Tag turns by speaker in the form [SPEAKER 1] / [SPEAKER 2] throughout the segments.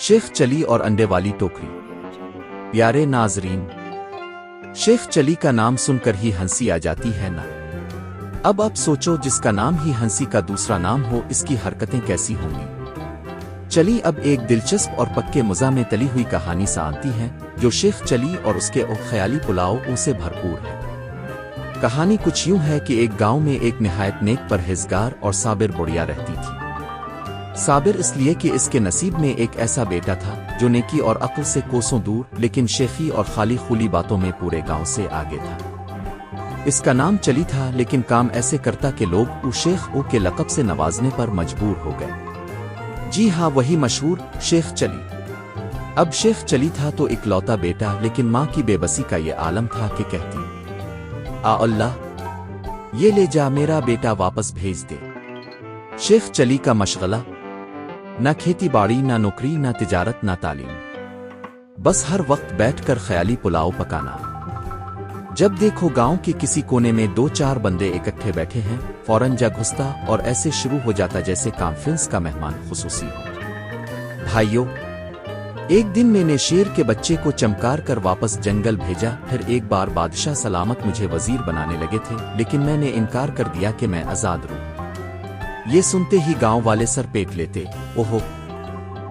[SPEAKER 1] शेख चली और अंडे वाली टोकरी। प्यारे नाजरीन, शेख चली का नाम सुनकर ही हंसी आ जाती है ना। अब सोचो, जिसका नाम ही हंसी का दूसरा नाम हो, इसकी हरकतें कैसी होंगी। चली अब एक दिलचस्प और पक्के मज़ा में तली हुई कहानी सानती है, जो शेख चली और उसके ख्याली पुलाव से भरपूर है। कहानी कुछ यूं है कि एक गांव में एक निहायत नेक परहेजगार और साबिर बुढ़िया रहती थी। साबिर इसलिए कि इसके नसीब में एक ऐसा बेटा था जो नेकी और अक्ल से कोसों दूर, लेकिन शेखी और खाली खुली बातों में पूरे गांव से आगे था। इसका नाम चली था, लेकिन काम ऐसे करता कि लोग उस शेख के लक़ब से नवाजने पर मजबूर हो गए। जी हाँ, वही मशहूर शेख चली। अब शेख चली था तो इकलौता बेटा, लेकिन माँ की बेबसी का ये आलम था कि कहती, आ अल्लाह, ये ले जा, मेरा बेटा वापस भेज दे। शेख चली का मशगला ना खेती बाड़ी, ना नौकरी, ना तिजारत, ना तालीम, बस हर वक्त बैठकर ख्याली पुलाव पकाना। जब देखो गांव के किसी कोने में 2-4 बंदे इकट्ठे बैठे हैं, फौरन जा घुसता और ऐसे शुरू हो जाता जैसे कॉन्फ्रेंस का मेहमान खुसूसी हो। भाइयों, एक दिन मैंने शेर के बच्चे को चमकार कर वापस जंगल भेजा। फिर एक बार बादशाह सलामत मुझे वजीर बनाने लगे थे, लेकिन मैंने इनकार कर दिया कि मैं आजाद रहूं। ये सुनते ही गांव वाले सर पेट लेते। ओहो,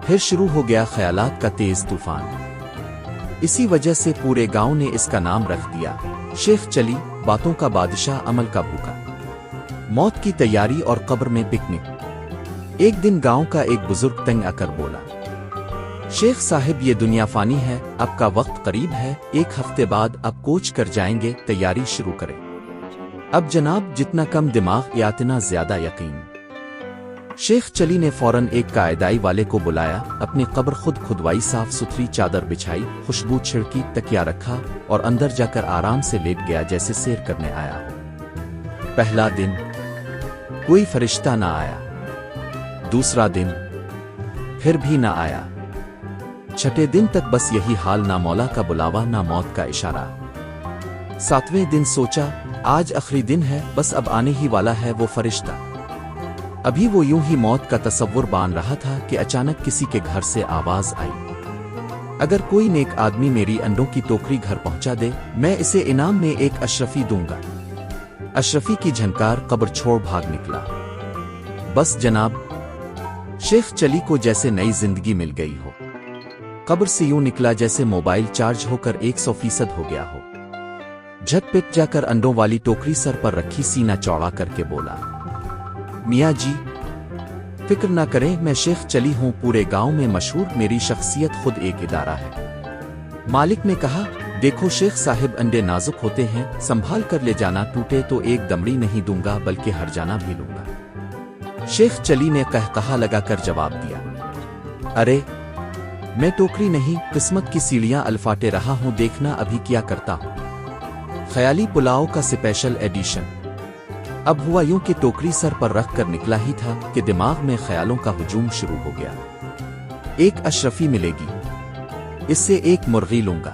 [SPEAKER 1] फिर शुरू हो गया ख्यालात का तेज तूफान। इसी वजह से पूरे गांव ने इसका नाम रख दिया शेख चली, बातों का बादशाह, अमल का भूखा। मौत की तैयारी और कब्र में पिकनिक। एक दिन गांव का एक बुजुर्ग तंग आकर बोला, शेख साहिब, ये दुनिया फानी है, आपका वक्त करीब है, 1 हफ्ते बाद आप कोच कर जाएंगे, तैयारी शुरू करें। अब जनाब, जितना कम दिमाग या इतना ज्यादा यकीन। शेख चली ने फौरन एक कायदाई वाले को बुलाया, अपनी कब्र खुद खुदवाई, साफ सुथरी चादर बिछाई, खुशबू छिड़की, तकिया रखा और अंदर जाकर आराम से लेट गया जैसे सैर करने आया हो। पहला दिन कोई फरिश्ता ना आया, दूसरा दिन फिर भी ना आया, छठे दिन तक बस यही हाल, ना मौला का बुलावा, ना मौत का इशारा। 7वें दिन सोचा, आज आखिरी दिन है, बस अब आने ही वाला है वो फरिश्ता। अभी वो यूं ही मौत का तसव्वुर बांध रहा था कि अचानक किसी के घर से आवाज आई, अगर कोई नेक आदमी मेरी अंडों की टोकरी घर पहुंचा दे, मैं इसे इनाम में एक अशरफी दूंगा। अशरफी की झनकार कब्र छोड़ भाग निकला। बस जनाब, शेख चली को जैसे नई जिंदगी मिल गई हो। कब्र से यूं निकला जैसे मोबाइल चार्ज होकर 100% हो गया हो। झटपट जाकर अंडों वाली टोकरी सर पर रखी, सीना चौड़ा करके बोला, मियाँ जी, फिक्र ना करें, मैं शेख चली हूँ, पूरे गांव में मशहूर, मेरी शख्सियत खुद एक इदारा है। मालिक ने कहा, देखो शेख साहिब, अंडे नाजुक होते हैं, संभाल कर ले जाना, टूटे तो एक दमड़ी नहीं दूंगा, बल्कि हर जाना भी लूंगा। शेख चली ने कहा लगाकर जवाब दिया, अरे मैं टोकरी नहीं, किस्मत की सीढ़ियां अलफाटे रहा हूं, देखना अभी क्या करता हूं। ख्याली पुलाव का स्पेशल एडिशन। अब हुआ यूं कि टोकरी सर पर रख कर निकला ही था कि दिमाग में ख्यालों का हुजूम शुरू हो गया। एक अशरफी मिलेगी, इससे एक मुर्गी लूंगा,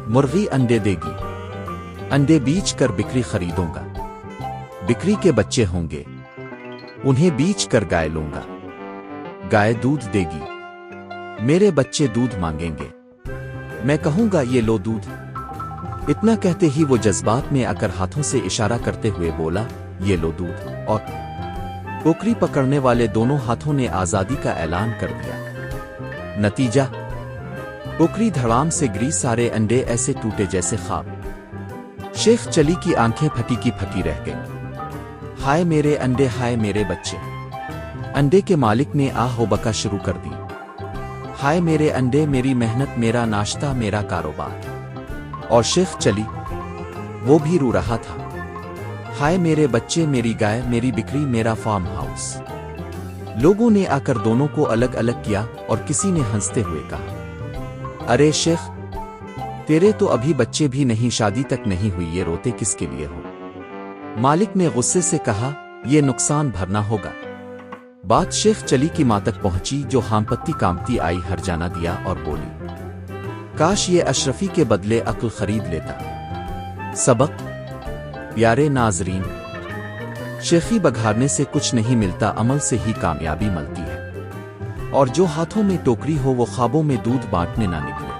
[SPEAKER 1] मुर्गी अंडे देगी, अंडे बीच कर बिक्री खरीदूंगा, बिक्री के बच्चे होंगे, उन्हें बीच कर गाय लूंगा, गाय दूध देगी, मेरे बच्चे दूध मांगेंगे, मैं कहूंगा ये लो दूध। इतना कहते ही वो जज्बात में आकर हाथों से इशारा करते हुए बोला, ये लो दूध, और टोकरी पकड़ने वाले दोनों हाथों ने आजादी का ऐलान कर दिया। नतीजा, टोकरी धड़ाम से गिरी, सारे अंडे ऐसे टूटे जैसे ख्वाब। शेख चली की आंखें फटी की फटी रह गईं। हाय मेरे अंडे, हाय मेरे बच्चे। अंडे के मालिक ने आहो बका शुरू कर दी, हाय मेरे अंडे, मेरी मेहनत, मेरा नाश्ता, मेरा कारोबार। और शेख चली, वो भी रो रहा था, हाय मेरे बच्चे, मेरी गाय, मेरी बिक्री, मेरा फार्म हाउस। लोगों ने आकर दोनों को अलग अलग किया और किसी ने हंसते हुए कहा, अरे शेख, तेरे तो अभी बच्चे भी नहीं, शादी तक नहीं हुई, ये रोते किसके लिए हो। मालिक ने गुस्से से कहा, ये नुकसान भरना होगा। बात शेख चली की मां तक पहुंची, जो हामपत्ती कामती आई, हर जाना दिया और बोली, काश ये अशरफी के बदले अक्ल खरीद लेता। सबक। प्यारे नाजरीन, शेखी बघारने से कुछ नहीं मिलता, अमल से ही कामयाबी मिलती है। اور جو ہاتھوں میں ٹوکری ہو وہ خوابوں میں دودھ بانٹنے نہ نکلے۔